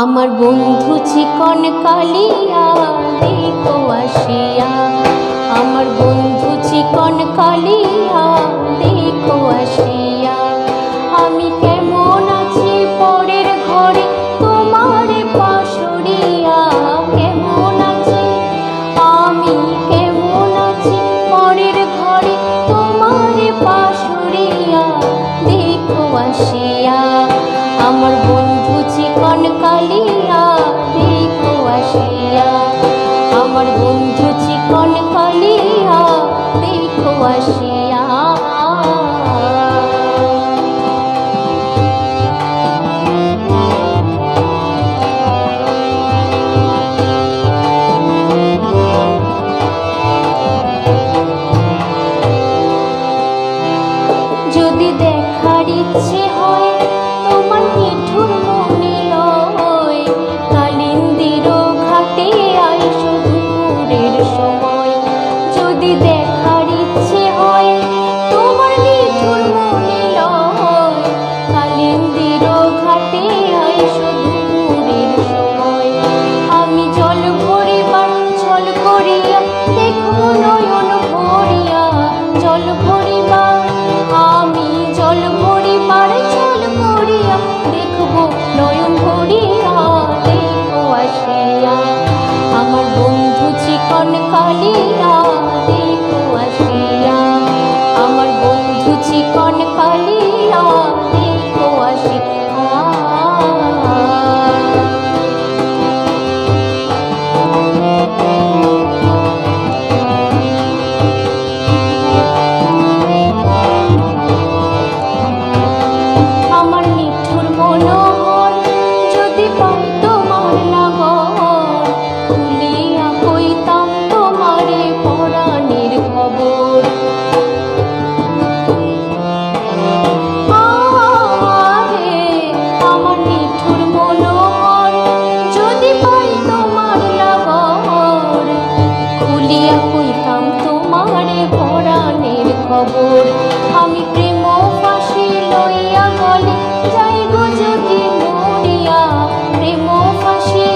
আমার বন্ধু চিকন কালিয়া দেখো আসিয়া, আমার বন্ধু চিকন কালিয়া দেখো আসিয়া। আমি কেমন আছি পরের ঘরে তোমার পাশরিয়া, কেমন আছি আমি কেমন আছি পরের ঘরে তোমার পাশরিয়া দেখো আসিয়া। আমার বন্ধু চিকন কালিয়া দেখো আসিয়া, আমার বন্ধু চিকন কালিয়া দেখো আসিয়া। যদি দেখার ইচ্ছে হয় তোমার নিঠুর মনে লয়, কালিন্দির ঘাটে আইসো দুপুরের সময়। যদি দেখার ইচ্ছে হয় তোমার নিঠুর মনে লয়, কালিন্দির ঘাটে আইসো দুপুরের সময়। আমি জল ভরিবার ছল করিয়া দেখো নয়ন ভরিয়া, জল ভরিবার আমি জল ভরিবার ছল করিয়া দেখব নয়ন ভরিয়া দেখো আসিয়া। আমার বন্ধু চিকন কালিয়া দেখো আসিয়া, আমার বন্ধু চিকন কালিয়া দেখো আসিয়া। আমার নিঠুর মনোহর যদি পাই তোমার লাগর, খুলিয়া কইতাম তোমারে পরাণের খবর। আমার নিঠুর মনোহর যদি পাই তোমার লাগর, খুলিয়া কইতাম তোমারে পরাণের খবর। আমি প্রেম ফাঁসি লইয়া গলে যাই গো যদি মরিয়া, প্রেম ফাঁসি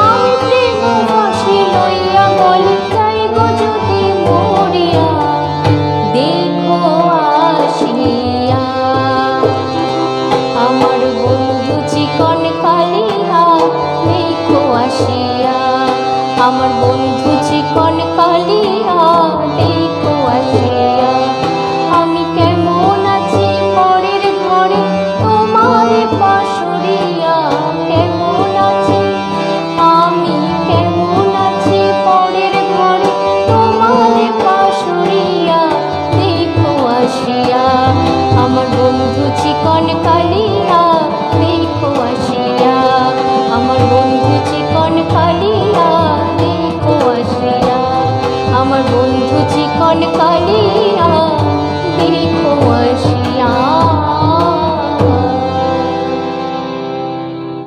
আমি প্রেম ফাঁসি লইয়া গলে যাই গো যদি মরিয়া দেখো আসিয়া। আমার বন্ধু চিকন কালিয়া দেখো আসিয়া, আমার বন্ধু চিকন কালিয়া দেখো আসিয়া। আমি কেমন আছি পরের ঘরে তোমার পাশরিয়া, কেমন আছি আমি কেমন আছি পরের ঘরে তোমার পাশরিয়া দেখো আসিয়া। আমার বন্ধু চিকন কালিয়া দেখো আসিয়া, আমার বন্ধু চিকন কালিয়া দেখো আসিয়া, আমার বন্ধু চিকন কালিয়া।